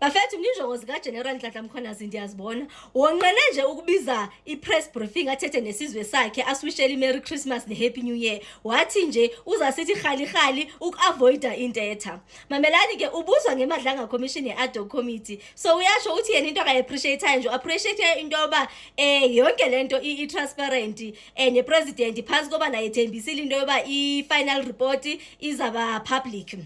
bafethu mninjongo zikaGeneral Nhlanhla mkhwanazi ndiyazibona wonqene nje ukubiza i-press briefing athethe nesizwe sakhe aswishele i-Merry Christmas ne-Happy New Year wathi nje uzasithi khali uku-avoida intetha. Mamelani ke ubuzwa ngeMadlanga Commission ye-ad hoc committee, so uyasho uthi yena into akayi-appreciate nje appreciate into yoba yonke lento i-transparent ne-president phansi koba naye ethembisile into yoba i-final report izaba public.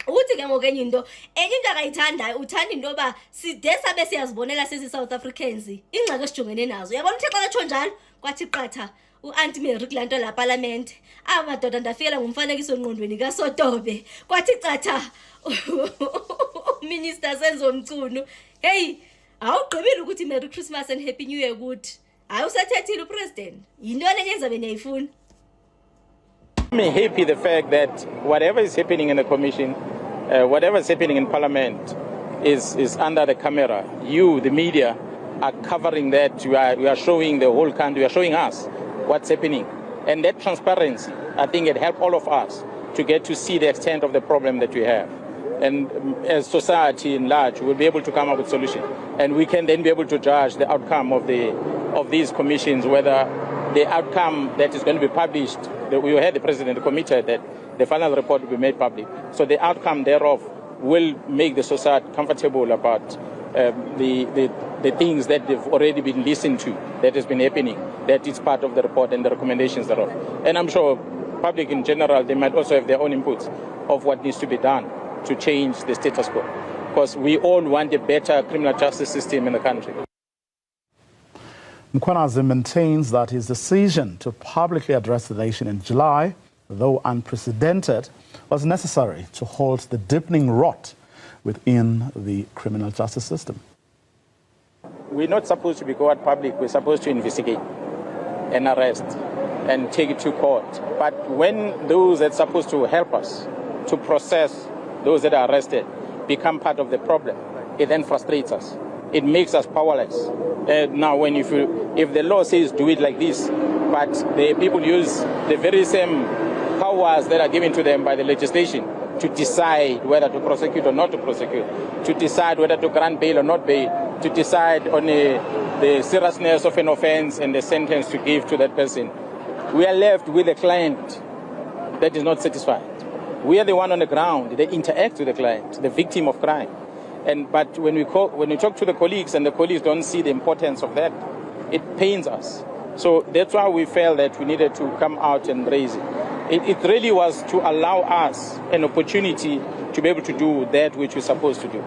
Uthi ke ngokenye into akayithandayo uthanda into yoba side sabe siyazibonela sisi-South Africans ingxaki esijongene nazo. Uyabona uthi xa katsho njalo kwathi qatha u-Auntie Mary kula nto la parliament amadoda ndafikela ngumfanekiso ngqondweni kaSotobe kwathi qatha uminister Senzo Mchunu. Hey, awugqibile ukuthi Merry Christmas and Happy New Year kuthi hayi usathethile upresident yinto lenye ezabe niyayifuna. I'm happy the fact that whatever is happening in the commission, whatever is happening in parliament is under the camera. You, the media, are covering that. You are showing the whole country, you are showing us what's happening. And that transparency, I think it helped all of us to get to see the extent of the problem that we have. And as society in large, we'll be able to come up with solutions. And we can then be able to judge the outcome of these commissions, whether the outcome that is going to be published, we had the president committed that the final report will be made public. So the outcome thereof will make the society comfortable about the things that they've already been listened to, that has been happening, that is part of the report and the recommendations thereof. And I'm sure public in general, they might also have their own inputs of what needs to be done to change the status quo. Because we all want a better criminal justice system in the country. Mkhwanazi maintains that his decision to publicly address the nation in July, though unprecedented, was necessary to halt the deepening rot within the criminal justice system. We're not supposed to be go out public. We're supposed to investigate and arrest and take it to court. But when those that are supposed to help us to process those that are arrested become part of the problem, it then frustrates us. It makes us powerless. Now, if the law says do it like this, but the people use the very same powers that are given to them by the legislation to decide whether to prosecute or not to prosecute, to decide whether to grant bail or not bail, to decide on the seriousness of an offense and the sentence to give to that person, we are left with a client that is not satisfied. We are the one on the ground that interacts with the client, the victim of crime. But when we talk to the colleagues and the colleagues don't see the importance of that, it pains us. So that's why we felt that we needed to come out and raise it. It really was to allow us an opportunity to be able to do that which we're supposed to do.